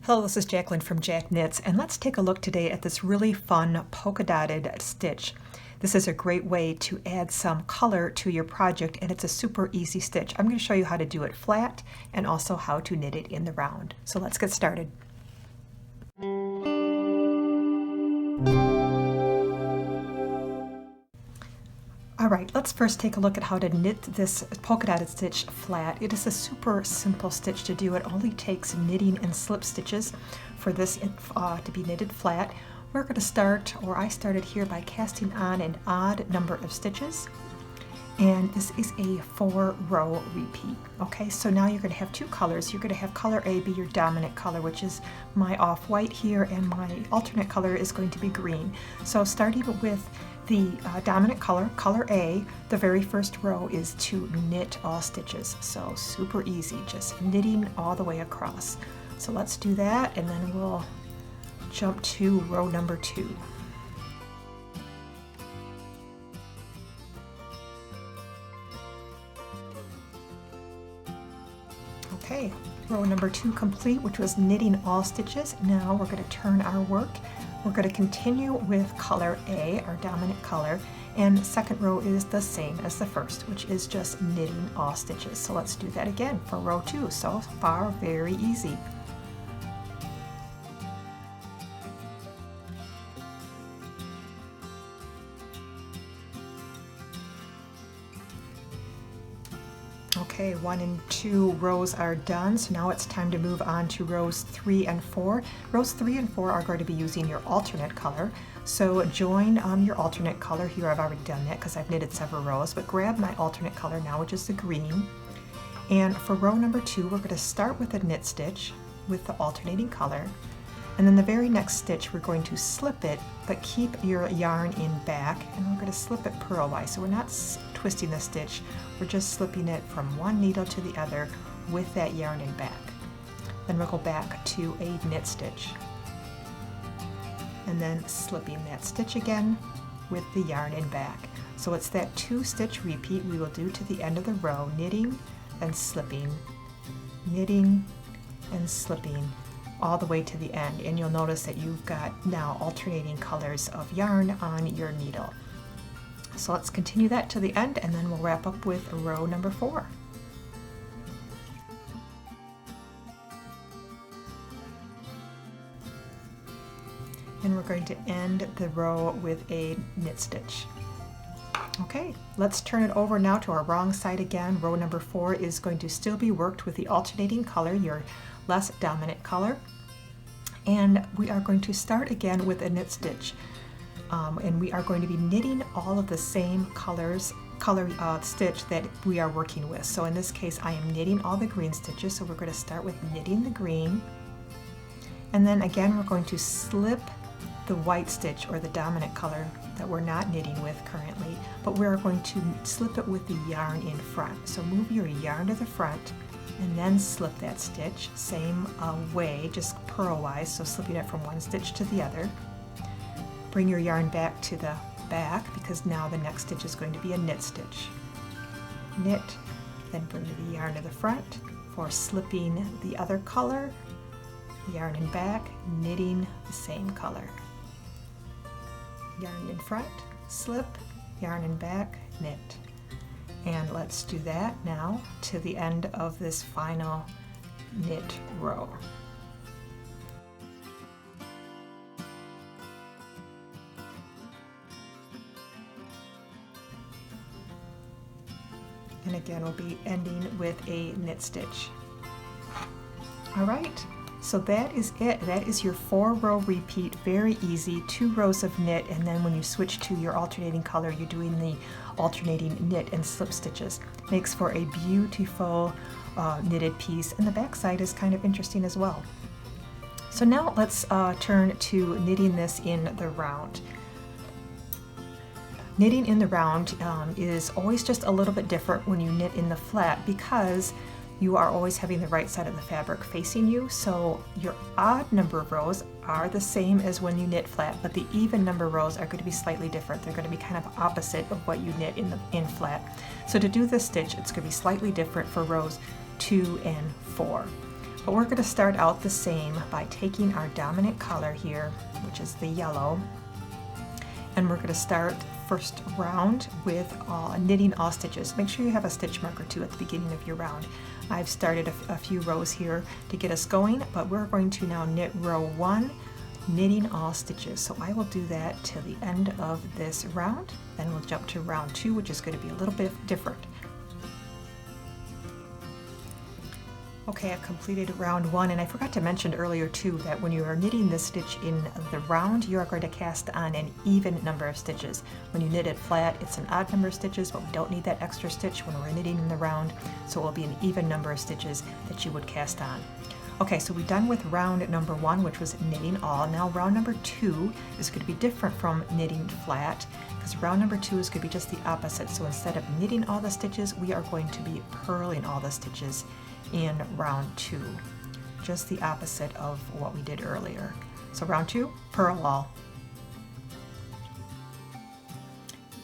Hello, this is Jacqueline from Jack Knits, and let's take a look today at this really fun polka dotted stitch. This is a great way to add some color to your project, and it's a super easy stitch. I'm going to show you how to do it flat and also how to knit it in the round. So let's get started. Alright, let's first take a look at how to knit this polka dotted stitch flat. It is a super simple stitch to do. It only takes knitting and slip stitches for this to be knitted flat. We're going to start, or I started here by casting on an odd number of stitches. And this is a 4-row repeat. Okay, so now you're going to have two colors. You're going to have color A be your dominant color, which is my off-white here, and my alternate color is going to be green. So starting with the dominant color, color A, the very first row is to knit all stitches. So super easy, just knitting all the way across. So let's do that, and then we'll jump to row number 2. Okay, row number 2 complete, which was knitting all stitches. Now we're going to turn our work. We're going to continue with color A, our dominant color, and second row is the same as the first, which is just knitting all stitches. So let's do that again for row 2. So far, very easy. Okay, 1 and 2 rows are done, so now it's time to move on to rows 3 and 4. Rows 3 and 4 are going to be using your alternate color. So join your alternate color. Here I've already done that because I've knitted several rows, but grab my alternate color now, which is the green. And for row number 2, we're going to start with a knit stitch with the alternating color. And then the very next stitch, we're going to slip it, but keep your yarn in back, and we're going to slip it purlwise. So we're not twisting the stitch, we're just slipping it from one needle to the other with that yarn in back. Then we'll go back to a knit stitch, and then slipping that stitch again with the yarn in back. So it's that 2-stitch repeat we will do to the end of the row, knitting and slipping, knitting and slipping, all the way to the end, and you'll notice that you've got now alternating colors of yarn on your needle. So let's continue that to the end, and then we'll wrap up with row number 4. And we're going to end the row with a knit stitch. Okay, let's turn it over now to our wrong side again. Row number 4 is going to still be worked with the alternating color, your less dominant color, and we are going to start again with a knit stitch, and we are going to be knitting all of the same color stitch that we are working with. So in this case I am knitting all the green stitches, so we're going to start with knitting the green, and then again we're going to slip the white stitch, or the dominant color that we're not knitting with currently, but we're going to slip it with the yarn in front. So move your yarn to the front and then slip that stitch, same way, just purlwise, so slipping it from one stitch to the other. Bring your yarn back to the back, because now the next stitch is going to be a knit stitch. Knit, then bring the yarn to the front for slipping the other color, yarn in back, knitting the same color. Yarn in front, slip, yarn in back, knit. And let's do that now to the end of this final knit row. And again, we'll be ending with a knit stitch. All right, so that is it. That is your 4-row repeat, very easy, 2 rows of knit, and then when you switch to your alternating color, you're doing the alternating knit and slip stitches. Makes for a beautiful knitted piece, and the back side is kind of interesting as well. So now let's turn to knitting this in the round. Knitting in the round is always just a little bit different when you knit in the flat, because you are always having the right side of the fabric facing you, so your odd number of rows are the same as when you knit flat, but the even number of rows are going to be slightly different. They're going to be kind of opposite of what you knit in flat. So to do this stitch, it's going to be slightly different for rows 2 and 4. But we're going to start out the same by taking our dominant color here, which is the yellow, and we're going to start first round with knitting all stitches. Make sure you have a stitch mark or two at the beginning of your round. I've started a few rows here to get us going, but we're going to now knit row 1, knitting all stitches. So I will do that till the end of this round. Then we'll jump to round 2, which is going to be a little bit different. Okay, I've completed round 1, and I forgot to mention earlier too that when you are knitting this stitch in the round, you are going to cast on an even number of stitches. When you knit it flat, it's an odd number of stitches, but we don't need that extra stitch when we're knitting in the round, so it will be an even number of stitches that you would cast on. Okay, so we're done with round number 1, which was knitting all. Now round number 2 is going to be different from knitting flat, because round number 2 is going to be just the opposite. So instead of knitting all the stitches, we are going to be purling all the stitches in round 2, just the opposite of what we did earlier. So round 2, purl all.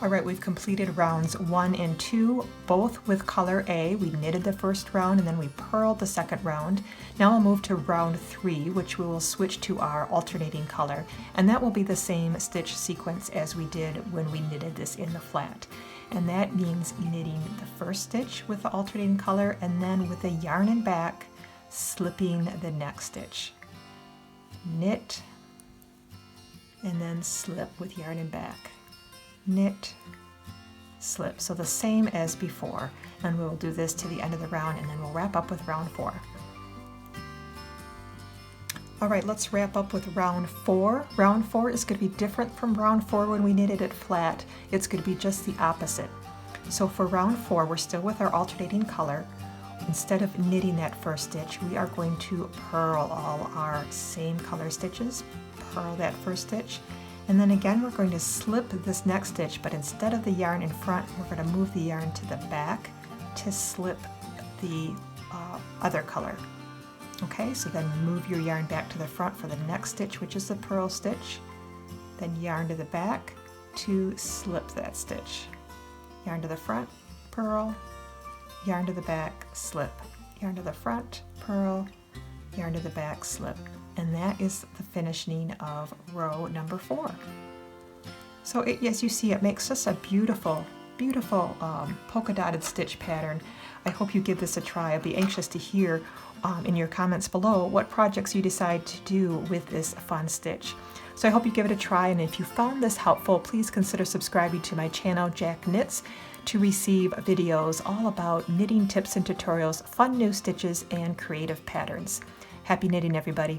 All right, we've completed rounds 1 and 2, both with color A. We knitted the first round and then we purled the second round. Now we'll move to round 3, which we will switch to our alternating color, and that will be the same stitch sequence as we did when we knitted this in the flat. And that means knitting the first stitch with the alternating color, and then with the yarn and back, slipping the next stitch. Knit, and then slip with yarn and back. Knit, slip. So the same as before. And we'll do this to the end of the round, and then we'll wrap up with round 4. All right, let's wrap up with round 4. Round 4 is going to be different from round 4 when we knitted it flat. It's going to be just the opposite. So for round 4, we're still with our alternating color. Instead of knitting that first stitch, we are going to purl all our same color stitches. Purl that first stitch. And then again, we're going to slip this next stitch, but instead of the yarn in front, we're going to move the yarn to the back to slip the other color. Okay, so then move your yarn back to the front for the next stitch, which is the purl stitch. Then yarn to the back to slip that stitch. Yarn to the front, purl, yarn to the back, slip. Yarn to the front, purl, yarn to the back, slip. And that is the finishing of row number 4. So as you see, it makes us a beautiful, beautiful polka dotted stitch pattern. I hope you give this a try. I'll be anxious to hear in your comments below what projects you decide to do with this fun stitch. So I hope you give it a try, and if you found this helpful, please consider subscribing to my channel, Jack Knits, to receive videos all about knitting tips and tutorials, fun new stitches, and creative patterns. Happy knitting, everybody!